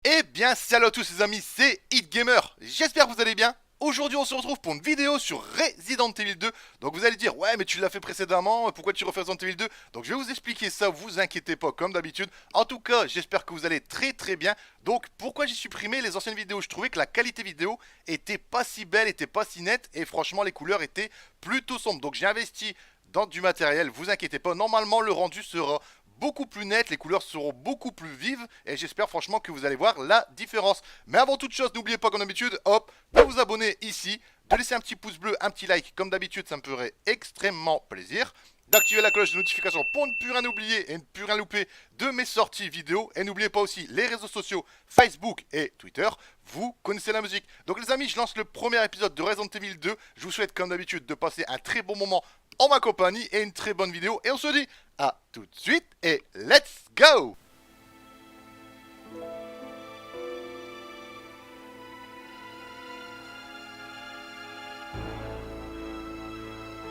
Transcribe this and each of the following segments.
Eh bien, salut à tous les amis, c'est HitGamer. J'espère que vous allez bien. Aujourd'hui, on se retrouve pour une vidéo sur Resident Evil 2. Donc vous allez dire, ouais, mais tu l'as fait précédemment, pourquoi tu refais Resident Evil 2? Donc je vais vous expliquer ça, vous inquiétez pas, comme d'habitude. En tout cas, j'espère que vous allez très très bien. Donc pourquoi j'ai supprimé les anciennes vidéos? Je trouvais que la qualité vidéo était pas si belle, était pas si nette, et franchement, les couleurs étaient plutôt sombres. Donc j'ai investi dans du matériel, vous inquiétez pas. Normalement, le rendu sera beaucoup plus net, les couleurs seront beaucoup plus vives et j'espère franchement que vous allez voir la différence. Mais avant toute chose, n'oubliez pas comme d'habitude, hop, de vous abonner ici, de laisser un petit pouce bleu, un petit like comme d'habitude, ça me ferait extrêmement plaisir. D'activer la cloche de notification pour ne plus rien oublier et ne plus rien louper de mes sorties vidéo. Et n'oubliez pas aussi les réseaux sociaux Facebook et Twitter. Vous connaissez la musique. Donc les amis, je lance le premier épisode de Resident Evil 2. Je vous souhaite comme d'habitude de passer un très bon moment en ma compagnie et une très bonne vidéo. Et on se dit à tout de suite et let's go!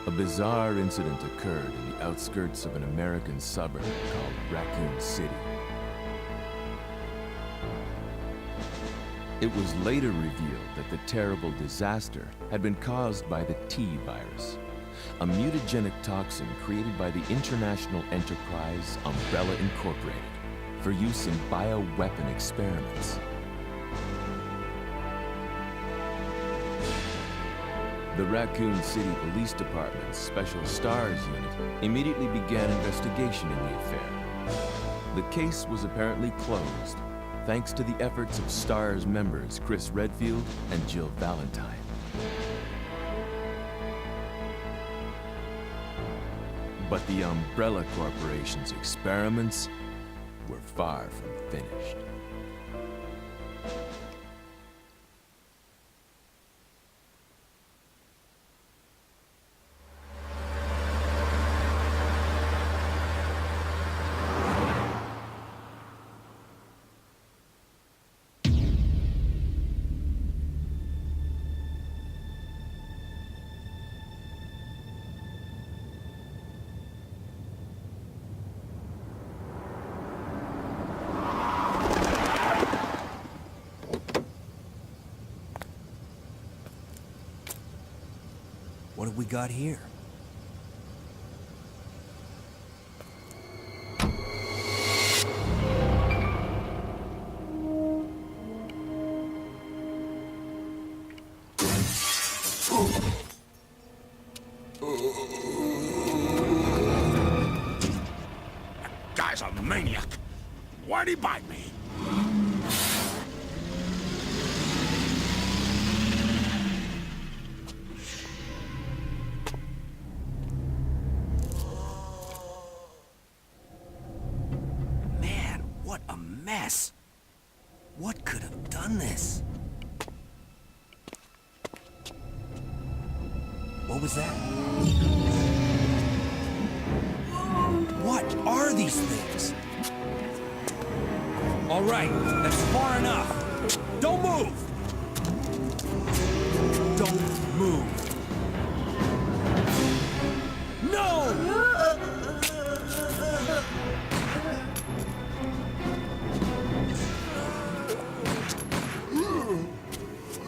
A bizarre incident occurred in the outskirts of an American suburb called Raccoon City. It was later revealed that the terrible disaster had been caused by the T virus, a mutagenic toxin created by the international enterprise Umbrella Incorporated for use in bioweapon experiments. The Raccoon City Police Department's Special Stars Unit immediately began investigation in the affair. The case was apparently closed, thanks to the efforts of STARS members Chris Redfield and Jill Valentine. But the Umbrella Corporation's experiments were far from finished. What have we got here? That guy's a maniac. Why'd he bite me? What a mess! What could have done this? What was that? What are these things? All right, that's far enough. Don't move! Don't move. No!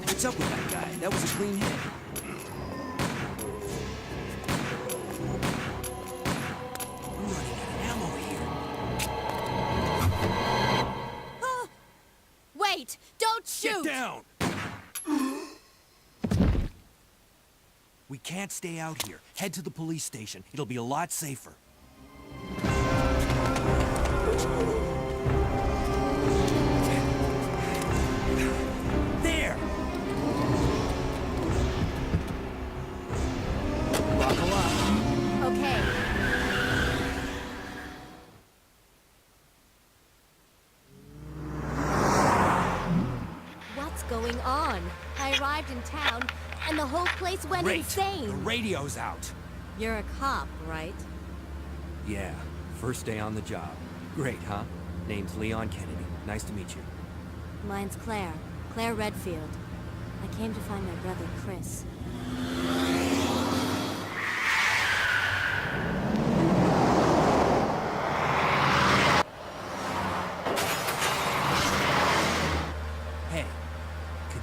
What's up with that guy? That was a clean hit. We're running out of ammo here. Wait! Don't shoot! Get down! We can't stay out here. Head to the police station. It'll be a lot safer. There! Buckle up. Okay. What's going on? I arrived in town, and the whole place went Great. insane. The radio's out. You're a cop, right? Yeah, first day on the job. Great, huh? Name's Leon Kennedy. Nice to meet you. Mine's Claire. Claire Redfield. I came to find my brother, Chris.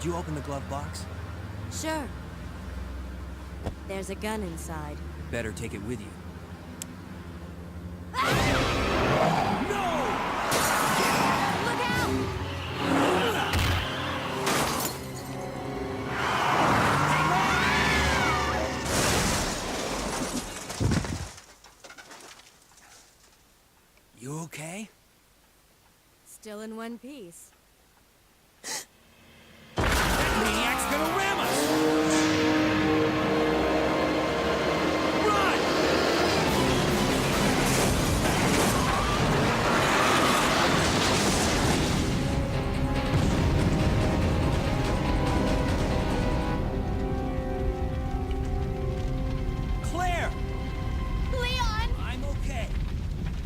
Could you open the glove box? Sure. There's a gun inside. Better take it with you. Look out! You okay? Still in one piece. Maniac's gonna ram us! Run! Claire! Leon! I'm okay.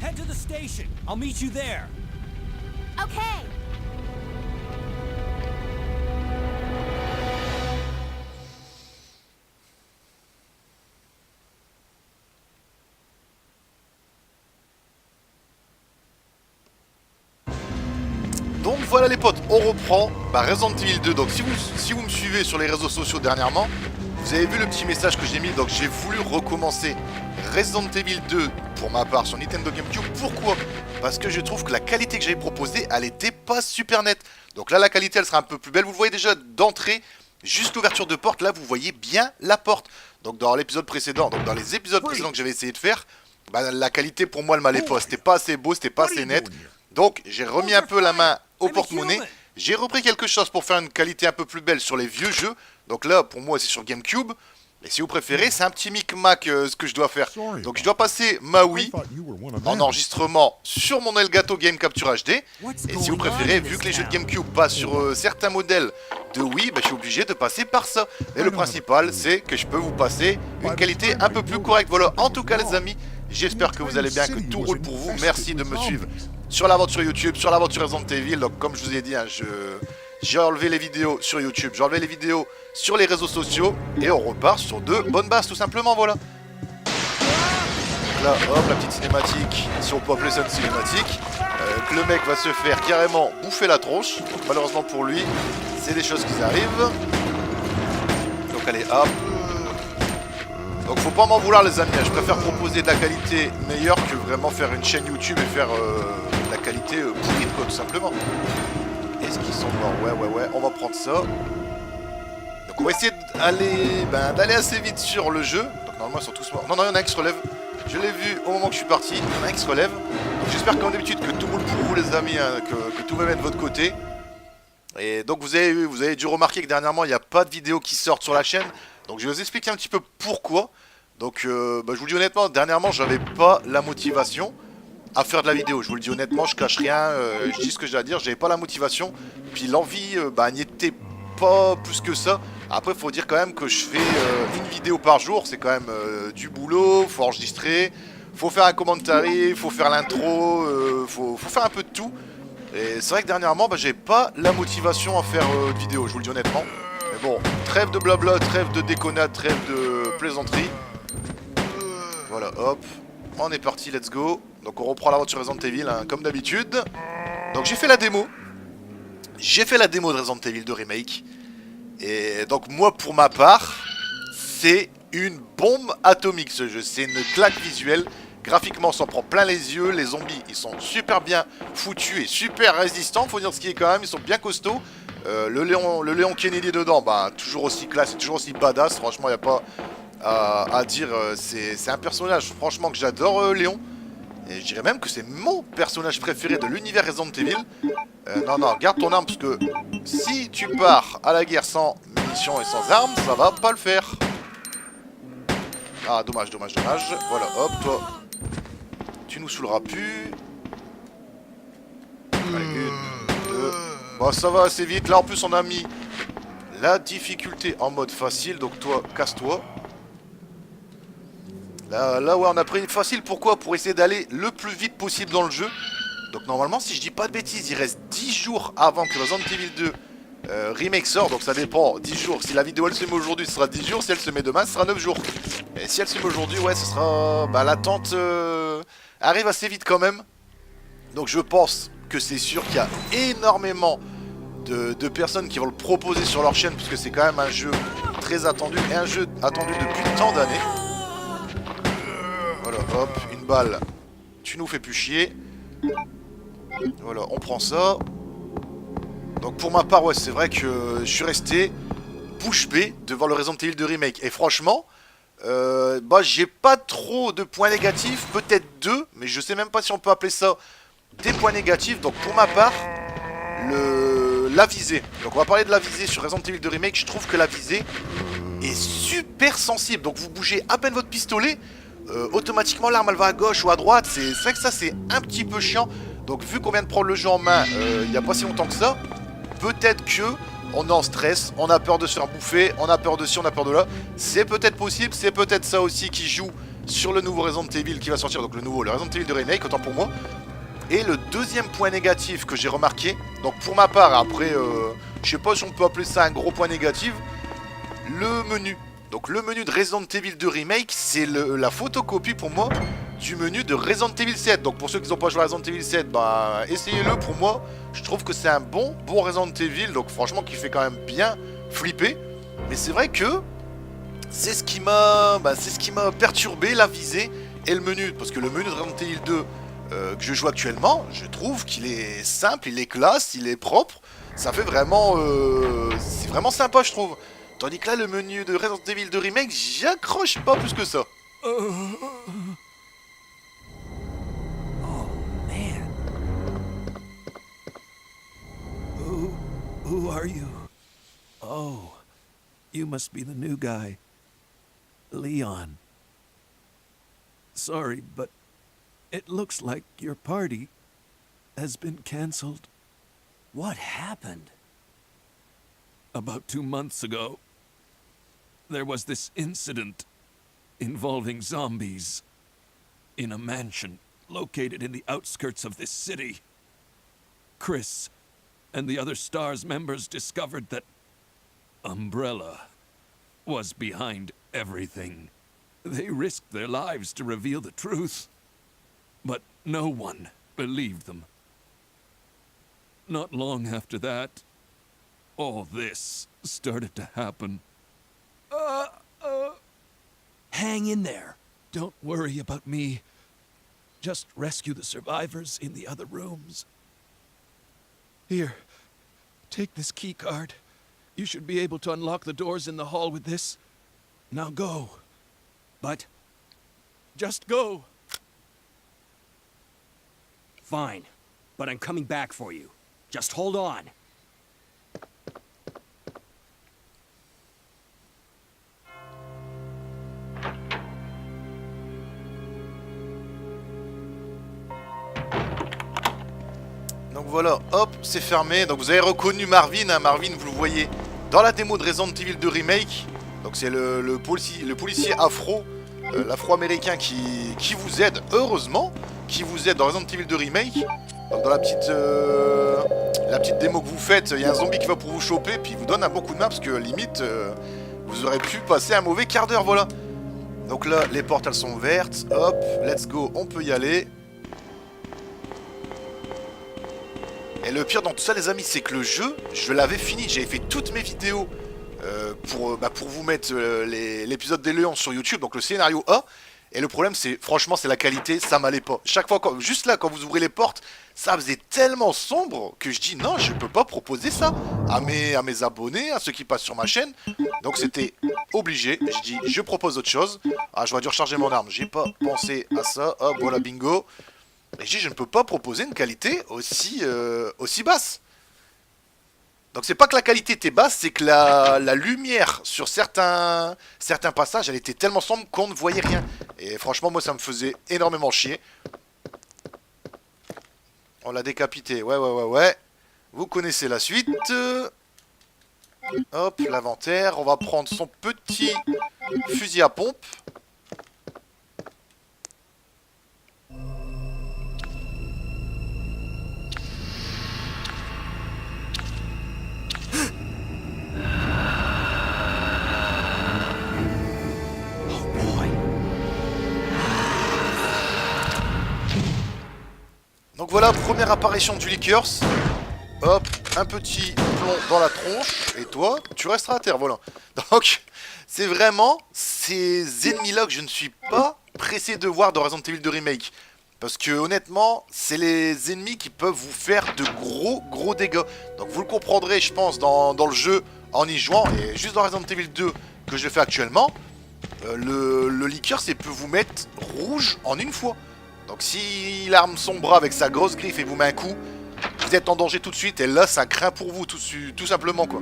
Head to the station. I'll meet you there. Okay. Donc voilà les potes, on reprend Resident Evil 2. Donc si vous me suivez sur les réseaux sociaux dernièrement, vous avez vu le petit message que j'ai mis. Donc j'ai voulu recommencer Resident Evil 2 pour ma part sur Nintendo GameCube. Pourquoi? Parce que je trouve que la qualité que j'avais proposée, elle était pas super nette. Donc là la qualité elle sera un peu plus belle. Vous le voyez déjà d'entrée, juste l'ouverture de porte, là vous voyez bien la porte. Donc dans l'épisode précédent, donc dans les épisodes précédents que j'avais essayé de faire, la qualité pour moi elle m'allait pas. C'était pas assez beau, c'était pas assez net. Donc j'ai remis un peu la main au porte-monnaie. J'ai repris quelque chose pour faire une qualité un peu plus belle sur les vieux jeux. Donc là, pour moi, c'est sur GameCube. Et si vous préférez, c'est un petit micmac ce que je dois faire. Donc je dois passer ma Wii en enregistrement sur mon Elgato Game Capture HD. Et si vous préférez, vu que les jeux de GameCube passent sur certains modèles de Wii, je suis obligé de passer par ça. Et le principal, c'est que je peux vous passer une qualité un peu plus correcte. Voilà, en tout cas les amis, j'espère que vous allez bien, que tout roule pour vous. Merci de me suivre sur l'aventure YouTube, sur l'aventure Resident Evil. Donc comme je vous ai dit, j'ai enlevé les vidéos sur YouTube, j'ai enlevé les vidéos sur les réseaux sociaux. Et on repart sur de bonnes bases tout simplement, voilà. Donc là, hop, la petite cinématique, si on peut appeler ça une cinématique. Que le mec va se faire carrément bouffer la tronche. Donc malheureusement pour lui, c'est des choses qui arrivent. Donc allez, hop. Donc faut pas m'en vouloir les amis, je préfère proposer de la qualité meilleure que vraiment faire une chaîne YouTube et faire de la qualité pourrie quoi tout simplement. Est-ce qu'ils sont morts? Ouais, on va prendre ça. Donc on va essayer d'aller assez vite sur le jeu. Donc normalement ils sont tous morts. Non, il y en a un qui se relève. Je l'ai vu au moment que je suis parti, il y en a un qui se relève. Donc j'espère comme d'habitude que tout roule pour vous les amis, hein, que tout va bien de votre côté. Et donc vous avez dû remarquer que dernièrement il n'y a pas de vidéos qui sortent sur la chaîne. Donc je vais vous expliquer un petit peu pourquoi. Donc je vous le dis honnêtement, dernièrement j'avais pas la motivation à faire de la vidéo. Je vous le dis honnêtement, je cache rien, je dis ce que j'ai à dire, j'avais pas la motivation. Puis l'envie n'y était pas plus que ça. Après il faut dire quand même que je fais une vidéo par jour, c'est quand même du boulot, faut enregistrer, faut faire un commentary, faut faire l'intro, faut faire un peu de tout. Et c'est vrai que dernièrement j'ai pas la motivation à faire de vidéo, je vous le dis honnêtement. Mais bon, trêve de blabla, trêve de déconnade, trêve de plaisanterie. Voilà, hop, on est parti, let's go. Donc on reprend l'aventure Resident Evil, hein, comme d'habitude. Donc j'ai fait la démo. J'ai fait la démo de Resident Evil 2 Remake. Et donc moi, pour ma part, c'est une bombe atomique ce jeu. C'est une claque visuelle. Graphiquement, on s'en prend plein les yeux. Les zombies, ils sont super bien foutus et super résistants. Faut dire ce qui est quand même, ils sont bien costauds. Le Léon Kennedy dedans, toujours aussi classe et toujours aussi badass. Franchement, il n'y a pas à dire. C'est un personnage, franchement, que j'adore, Léon. Et je dirais même que c'est mon personnage préféré de l'univers Resident Evil. Non, garde ton arme, parce que si tu pars à la guerre sans munitions et sans armes, ça va pas le faire. Ah, dommage. Voilà, hop, toi. Tu nous saouleras plus. Allez, une, deux. Bon, ça va assez vite. Là, en plus, on a mis la difficulté en mode facile. Donc, toi, casse-toi. Là, ouais, on a pris facile. Pourquoi? Pour essayer d'aller le plus vite possible dans le jeu. Donc, normalement, si je dis pas de bêtises, il reste 10 jours avant que Resident Evil 2 Remake sort. Donc, ça dépend. 10 jours. Si la vidéo, elle se met aujourd'hui, ce sera 10 jours. Si elle se met demain, ce sera 9 jours. Et si elle se met aujourd'hui, ouais, ce sera... l'attente arrive assez vite quand même. Donc, je pense que c'est sûr qu'il y a énormément de personnes qui vont le proposer sur leur chaîne, parce que c'est quand même un jeu très attendu, et un jeu attendu depuis tant d'années. Voilà, hop, une balle, tu nous fais plus chier. Voilà, on prend ça. Donc pour ma part, ouais, c'est vrai que je suis resté bouche bée devant le Resident Evil 2 Remake. Et franchement, bah j'ai pas trop de points négatifs, peut-être 2, mais je sais même pas si on peut appeler ça des points négatifs. Donc pour ma part, la visée. Donc on va parler de la visée sur Resident Evil 2 Remake. Je trouve que la visée est super sensible. Donc vous bougez à peine votre pistolet, automatiquement l'arme elle va à gauche ou à droite. C'est vrai que ça c'est un petit peu chiant. Donc vu qu'on vient de prendre le jeu en main il n'y a pas si longtemps que ça, peut-être que on est en stress, on a peur de se faire bouffer, on a peur de ci, on a peur de là. C'est peut-être possible, c'est peut-être ça aussi qui joue sur le nouveau Resident Evil qui va sortir. Donc le Resident Evil 2 Remake, autant pour moi. Et le deuxième point négatif que j'ai remarqué, donc pour ma part, après, je sais pas si on peut appeler ça un gros point négatif, le menu. Donc le menu de Resident Evil 2 Remake, c'est la photocopie pour moi du menu de Resident Evil 7. Donc pour ceux qui n'ont pas joué à Resident Evil 7, bah essayez-le. Pour moi, je trouve que c'est un bon Resident Evil, donc franchement qui fait quand même bien flipper. Mais c'est vrai que c'est ce qui m'a perturbé, la visée et le menu. Parce que le menu de Resident Evil 2 que je joue actuellement, je trouve qu'il est simple, il est classe, il est propre. Ça fait vraiment... c'est vraiment sympa, je trouve. Tandis que là, le menu de Resident Evil 2 Remake, j'accroche pas plus que ça. Oh, man. Who are you? Oh, you must be the new guy, Leon. Sorry, but it looks like your party has been canceled. What happened? About 2 months ago, there was this incident involving zombies in a mansion located in the outskirts of this city. Chris and the other STARS members discovered that Umbrella was behind everything. They risked their lives to reveal the truth, but no one believed them. Not long after that, all this started to happen. Hang in there. Don't worry about me. Just rescue the survivors in the other rooms. Here, take this key card. You should be able to unlock the doors in the hall with this. Now go. But just go. Fine, but I'm coming back for you. Just hold on. Donc voilà, hop, c'est fermé. Donc vous avez reconnu Marvin, hein, Marvin, vous le voyez dans la démo de Resident Evil 2 Remake. Donc c'est le policier l'afro-américain qui vous aide, heureusement, qui vous aide dans Resident Evil 2 Remake. Donc dans la petite démo que vous faites, il y a un zombie qui va pour vous choper, puis il vous donne un bon coup de main, parce que limite, vous aurez pu passer un mauvais quart d'heure, voilà. Donc là, les portes, elles sont vertes, hop, let's go, on peut y aller. Et le pire dans tout ça, les amis, c'est que le jeu, je l'avais fini, j'avais fait toutes mes vidéos pour vous mettre l'épisode des Léons sur YouTube, donc le scénario A. Et le problème, c'est, franchement, c'est la qualité, ça m'allait pas. Chaque fois, juste là, quand vous ouvrez les portes, ça faisait tellement sombre que je dis non, je peux pas proposer ça à mes abonnés, à ceux qui passent sur ma chaîne. Donc c'était obligé, je dis je propose autre chose. Ah, j'aurais dû recharger mon arme, j'ai pas pensé à ça, hop, voilà, bingo. Et je dis je ne peux pas proposer une qualité aussi basse. Donc c'est pas que la qualité était basse, c'est que la lumière sur certains passages, elle était tellement sombre qu'on ne voyait rien. Et franchement, moi, ça me faisait énormément chier. On l'a décapité, ouais. Vous connaissez la suite. Hop, l'inventaire. On va prendre son petit fusil à pompe. Donc voilà, première apparition du Lickers. Hop, un petit plomb dans la tronche. Et toi, tu resteras à terre, voilà. Donc, c'est vraiment ces ennemis-là que je ne suis pas pressé de voir dans Resident Evil 2 Remake. Parce que honnêtement, c'est les ennemis qui peuvent vous faire de gros dégâts. Donc vous le comprendrez, je pense, dans le jeu en y jouant. Et juste dans Resident Evil 2 que je fais actuellement, le liqueur, c'est peut vous mettre rouge en une fois. Donc s'il arme son bras avec sa grosse griffe et vous met un coup, vous êtes en danger tout de suite. Et là, ça craint pour vous, tout simplement, quoi.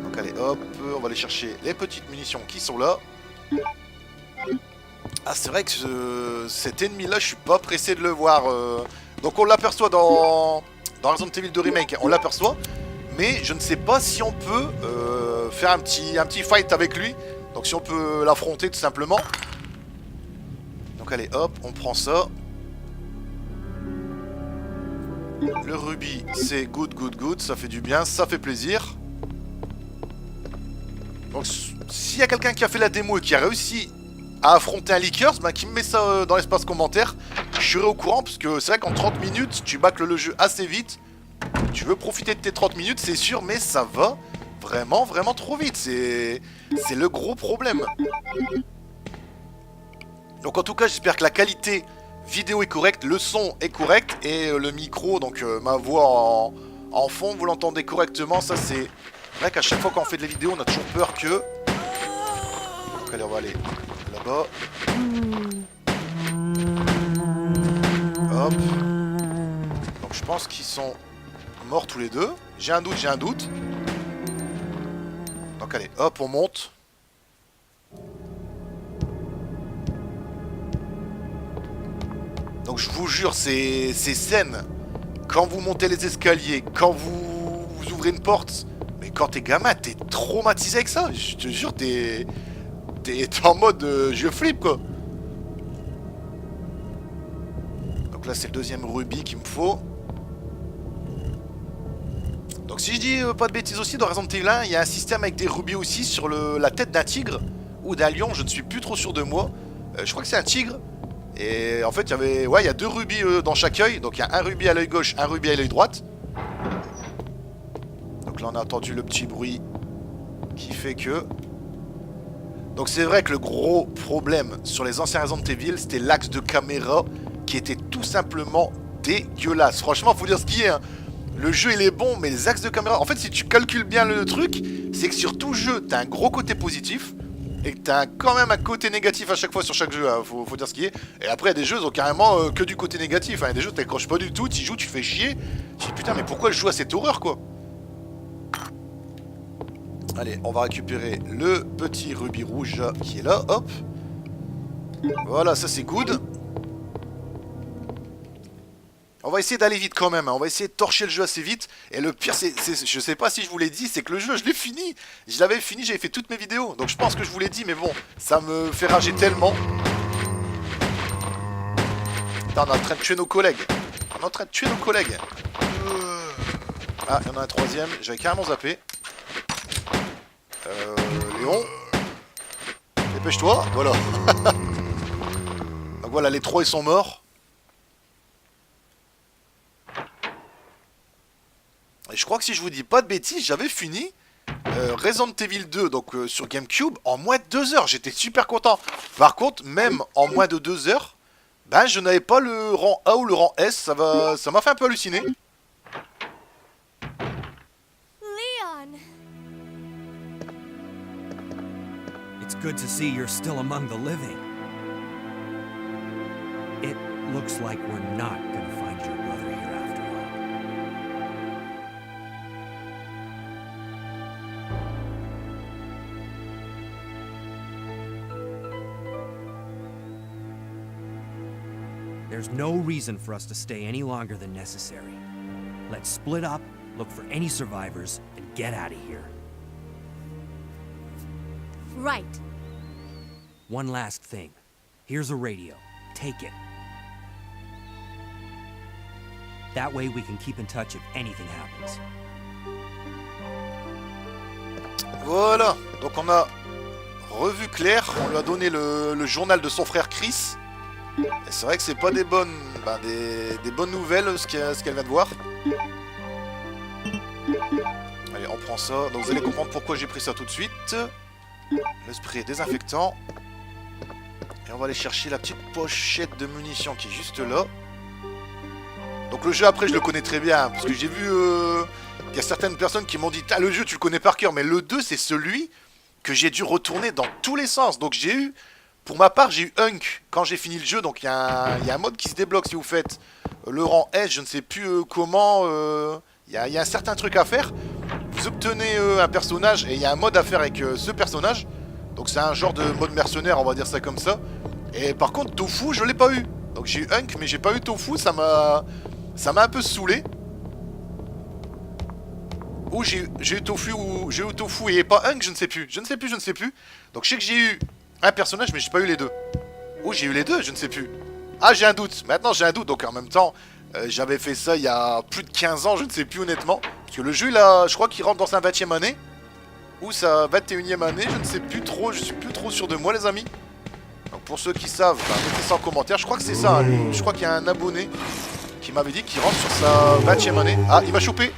Donc allez, hop, on va aller chercher les petites munitions qui sont là. Ah, c'est vrai que cet ennemi-là, je suis pas pressé de le voir. Donc on l'aperçoit dans Resident Evil 2 Remake, on l'aperçoit. Mais je ne sais pas si on peut faire un petit fight avec lui. Donc si on peut l'affronter tout simplement. Donc allez, hop, on prend ça. Le rubis, c'est good, ça fait du bien, ça fait plaisir. Donc s'il y a quelqu'un qui a fait la démo et qui a réussi à affronter un Lickers, bah, qui me met ça dans l'espace commentaire, je serai au courant, parce que c'est vrai qu'en 30 minutes, tu bâcles le jeu assez vite. Tu veux profiter de tes 30 minutes, c'est sûr, mais ça va vraiment trop vite. C'est le gros problème. Donc en tout cas, j'espère que la qualité vidéo est correcte, le son est correct, et le micro, donc ma voix en fond, vous l'entendez correctement. Ça, c'est vrai qu'à chaque fois qu'on fait des vidéos, on a toujours peur que... Donc allez, on va aller là-bas. Hop. Donc je pense qu'ils sont morts tous les deux. J'ai un doute. Donc allez, hop, on monte. Donc je vous jure, ces scènes, quand vous montez les escaliers, quand vous ouvrez une porte, mais quand t'es gamin, t'es traumatisé avec ça. Je te jure, t'es en mode je flippe, quoi. Donc là, c'est le deuxième rubis qu'il me faut. Donc si je dis pas de bêtises aussi, dans Resident Evil 1, il y a un système avec des rubis aussi sur la tête d'un tigre ou d'un lion, je ne suis plus trop sûr de moi. Je crois que c'est un tigre. Et en fait, il y a 2 rubis dans chaque œil. Donc il y a un rubis à l'œil gauche, un rubis à l'œil droite. Donc là, on a entendu le petit bruit qui fait que... Donc c'est vrai que le gros problème sur les anciens Resident Evil, c'était l'axe de caméra qui était tout simplement dégueulasse. Franchement, faut dire ce qui est, hein. Le jeu, il est bon, mais les axes de caméra... En fait, si tu calcules bien le truc, c'est que sur tout jeu, t'as un gros côté positif et que t'as quand même un côté négatif à chaque fois sur chaque jeu, hein. Faut dire ce qui est. Et après, il y a des jeux, ils ont carrément que du côté négatif, hein. Il y a des jeux, t'accroches pas du tout, tu joues, tu fais chier. Tu dis, putain, mais pourquoi je joue à cette horreur, quoi? Allez, on va récupérer le petit rubis rouge qui est là, hop. Voilà, ça c'est good. On va essayer d'aller vite quand même, hein. On va essayer de torcher le jeu assez vite. Et le pire, je sais pas si je vous l'ai dit, c'est que le jeu, je l'ai fini. Je l'avais fini, j'avais fait toutes mes vidéos. Donc je pense que je vous l'ai dit, mais bon, ça me fait rager tellement. Putain, on est en train de tuer nos collègues. Ah, il y en a un troisième, j'avais carrément zappé. Léon. Dépêche-toi, voilà. Donc voilà, les 3 ils sont morts. Et je crois que si je vous dis pas de bêtises, j'avais fini Resident Evil 2 donc sur GameCube en moins de 2 heures. J'étais super content. Par contre, même en moins de 2 heures, ben je n'avais pas le rang A ou le rang S. Ça m'a fait un peu halluciner. Leon! It's good to see you're still among the living. It looks like we're not gonna find your brother here after all. There's no reason for us to stay any longer than necessary. Let's split up, look for any survivors, and get out of here. Right. One last thing. Here's a radio. Take it. That way we can keep in touch if anything happens. Voilà. Donc on a revu Claire. On lui a donné le journal de son frère Chris. Et c'est vrai que c'est pas des bonnes nouvelles ce qu'elle vient de voir. Allez, on prend ça. Donc vous allez comprendre pourquoi j'ai pris ça tout de suite. Le spray désinfectant. Et on va aller chercher la petite pochette de munitions qui est juste là. Donc le jeu après je le connais très bien. Parce que j'ai vu qu'il y a certaines personnes qui m'ont dit ah, le jeu tu le connais par cœur. Mais le 2 c'est celui que j'ai dû retourner dans tous les sens. Donc j'ai eu, pour ma part j'ai eu Hunk quand j'ai fini le jeu. Donc il y a un mode qui se débloque si vous faites le rang S. Je ne sais plus comment. Il y a un certain truc à faire. Vous obtenez un personnage et il y a un mode à faire avec ce personnage. Donc c'est un genre de mode mercenaire, on va dire ça comme ça. Et par contre Tofu je l'ai pas eu. Donc j'ai eu Hunk mais j'ai pas eu Tofu, ça m'a un peu saoulé. Ou j'ai eu Tofu et pas Hunk, je ne sais plus. Je ne sais plus. Donc je sais que j'ai eu un personnage mais j'ai pas eu les deux. Ou j'ai eu les deux, je ne sais plus. Ah j'ai un doute, maintenant j'ai un doute. Donc en même temps j'avais fait ça il y a plus de 15 ans, je ne sais plus honnêtement. Parce que le jeu là, je crois qu'il rentre dans sa 20e année. Ou sa 21e année, je ne sais plus trop, je suis plus trop sûr de moi les amis. Donc pour ceux qui savent, bah, mettez ça en commentaire, je crois que c'est ça, lui. Je crois qu'il y a un abonné qui m'avait dit qu'il rentre sur sa 20e année. Ah, il m'a chopé.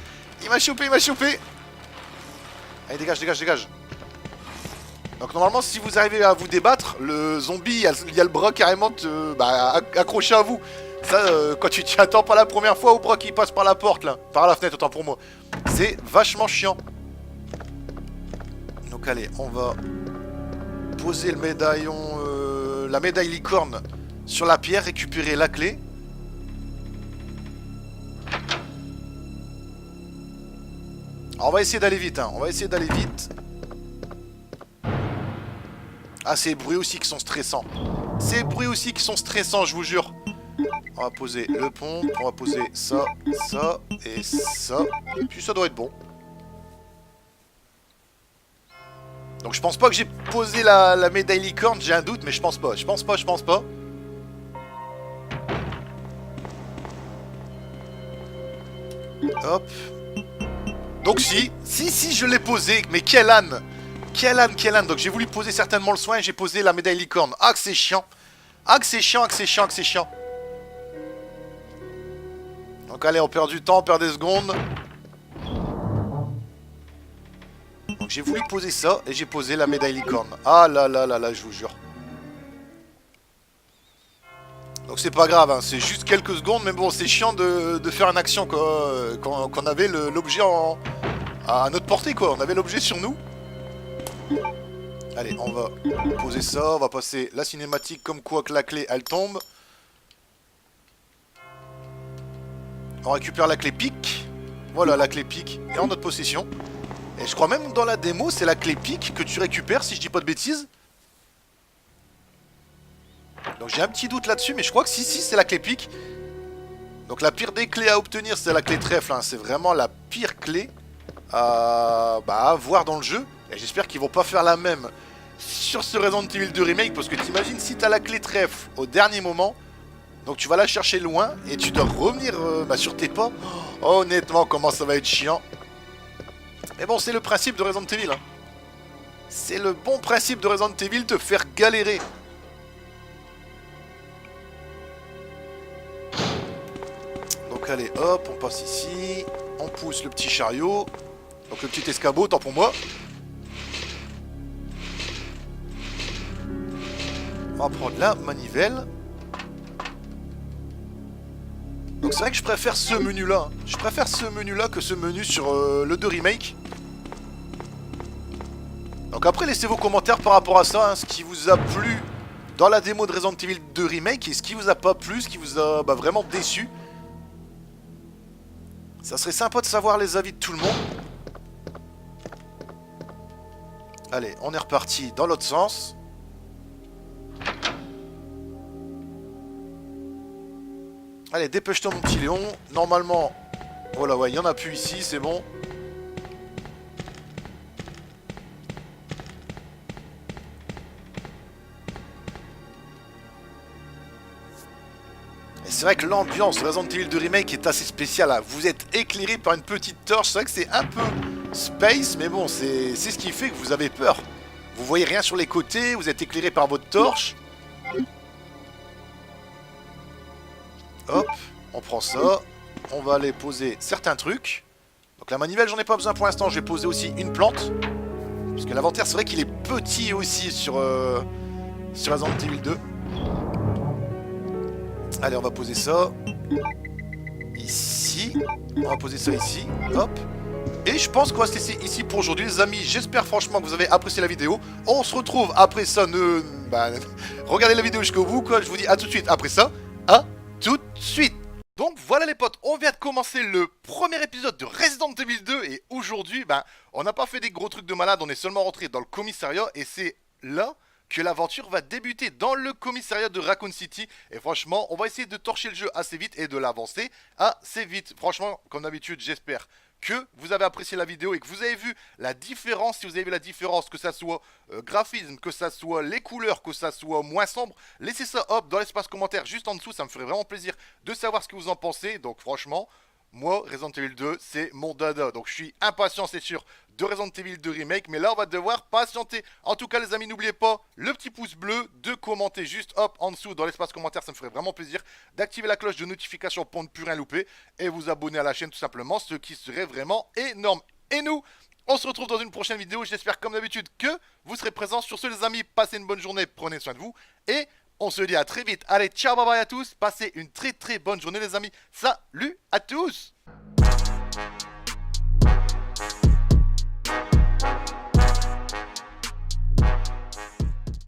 Allez, dégage. Donc normalement, si vous arrivez à vous débattre, le zombie, il y a le bras carrément accroché à vous. Ça, quand tu t'y attends pas la première fois, au bras qui passe par la porte, là. Par la fenêtre, autant pour moi. C'est vachement chiant. Donc allez, on va poser le médaillon, la médaille licorne sur la pierre, récupérer la clé. Alors, on va essayer d'aller vite, hein. Ah, ces bruits aussi qui sont stressants. Je vous jure. On va poser le pont, on va poser ça et ça. Et puis ça doit être bon. Donc je pense pas que j'ai posé la médaille licorne, j'ai un doute, mais je pense pas. Hop. Donc si, je l'ai posé, mais quel âne. Donc j'ai voulu poser certainement le soin et j'ai posé la médaille licorne. Ah que c'est chiant. Donc allez, on perd du temps, on perd des secondes. Donc j'ai voulu poser ça et j'ai posé la médaille licorne. Ah là, je vous jure. Donc c'est pas grave, hein, c'est juste quelques secondes, mais bon, c'est chiant de faire une action qu'on avait l'objet à notre portée, quoi. On avait l'objet sur nous. Allez, on va poser ça, on va passer la cinématique comme quoi que la clé, elle tombe. On récupère la clé pique. Voilà, la clé pique est en notre possession. Et je crois même dans la démo, c'est la clé pique que tu récupères, si je dis pas de bêtises. Donc j'ai un petit doute là-dessus, mais je crois que si, c'est la clé pique. Donc la pire des clés à obtenir, c'est la clé trèfle. Hein. C'est vraiment la pire clé à avoir dans le jeu. Et j'espère qu'ils vont pas faire la même sur ce Resident Evil 2 Remake. Parce que t'imagines si t'as la clé trèfle au dernier moment. Donc tu vas la chercher loin et tu dois revenir sur tes pas. Oh, honnêtement, comment ça va être chiant. Mais bon, c'est le principe de Resident Evil. Hein. C'est le bon principe de Resident Evil, te faire galérer. Donc allez, hop, on passe ici. On pousse le petit chariot. Donc le petit escabeau, tant pour moi. On va prendre la manivelle. Donc c'est vrai que je préfère ce menu-là. Je préfère ce menu-là que ce menu sur le 2 Remake. Donc après, laissez vos commentaires par rapport à ça. Hein, ce qui vous a plu dans la démo de Resident Evil 2 Remake et ce qui vous a pas plu, ce qui vous a vraiment déçu. Ça serait sympa de savoir les avis de tout le monde. Allez, on est reparti dans l'autre sens. Allez, dépêche-toi mon petit Léon. Normalement, voilà, ouais, il n'y en a plus ici, c'est bon. Et c'est vrai que l'ambiance Resident Evil 2 Remake est assez spéciale. Hein. Vous êtes éclairé par une petite torche. C'est vrai que c'est un peu space, mais bon, c'est ce qui fait que vous avez peur. Vous voyez rien sur les côtés, vous êtes éclairé par votre torche. Hop, on prend ça. On va aller poser certains trucs. Donc la manivelle, j'en ai pas besoin pour l'instant. Je vais poser aussi une plante. Parce que l'inventaire, c'est vrai qu'il est petit aussi sur Resident Evil 2. Allez, on va poser ça ici. On va poser ça ici. Hop. Et je pense qu'on va se laisser ici pour aujourd'hui, les amis. J'espère franchement que vous avez apprécié la vidéo. On se retrouve après ça. Regardez la vidéo jusqu'au bout, quoi. Je vous dis à tout de suite après ça. À tout de suite. Donc voilà les potes, on vient de commencer le premier épisode de Resident Evil 2 et aujourd'hui, on n'a pas fait des gros trucs de malade, on est seulement rentré dans le commissariat et c'est là que l'aventure va débuter dans le commissariat de Raccoon City. Et franchement, on va essayer de torcher le jeu assez vite et de l'avancer assez vite. Franchement, comme d'habitude, j'espère que vous avez apprécié la vidéo et que vous avez vu la différence. Si vous avez vu la différence, que ça soit graphisme, que ça soit les couleurs, que ça soit moins sombre, laissez ça hop dans l'espace commentaire juste en dessous. Ça me ferait vraiment plaisir de savoir ce que vous en pensez. Donc franchement, moi, Resident Evil 2, c'est mon dada. Donc je suis impatient, c'est sûr, de Resident Evil 2 Remake. Mais là, on va devoir patienter. En tout cas, les amis, n'oubliez pas le petit pouce bleu, de commenter juste hop en dessous dans l'espace commentaire. Ça me ferait vraiment plaisir d'activer la cloche de notification pour ne plus rien louper. Et vous abonner à la chaîne tout simplement, ce qui serait vraiment énorme. Et nous, on se retrouve dans une prochaine vidéo. J'espère comme d'habitude que vous serez présents. Sur ce, les amis, passez une bonne journée. Prenez soin de vous. Et on se dit à très vite. Allez, ciao, bye bye à tous. Passez une très très bonne journée, les amis. Salut à tous.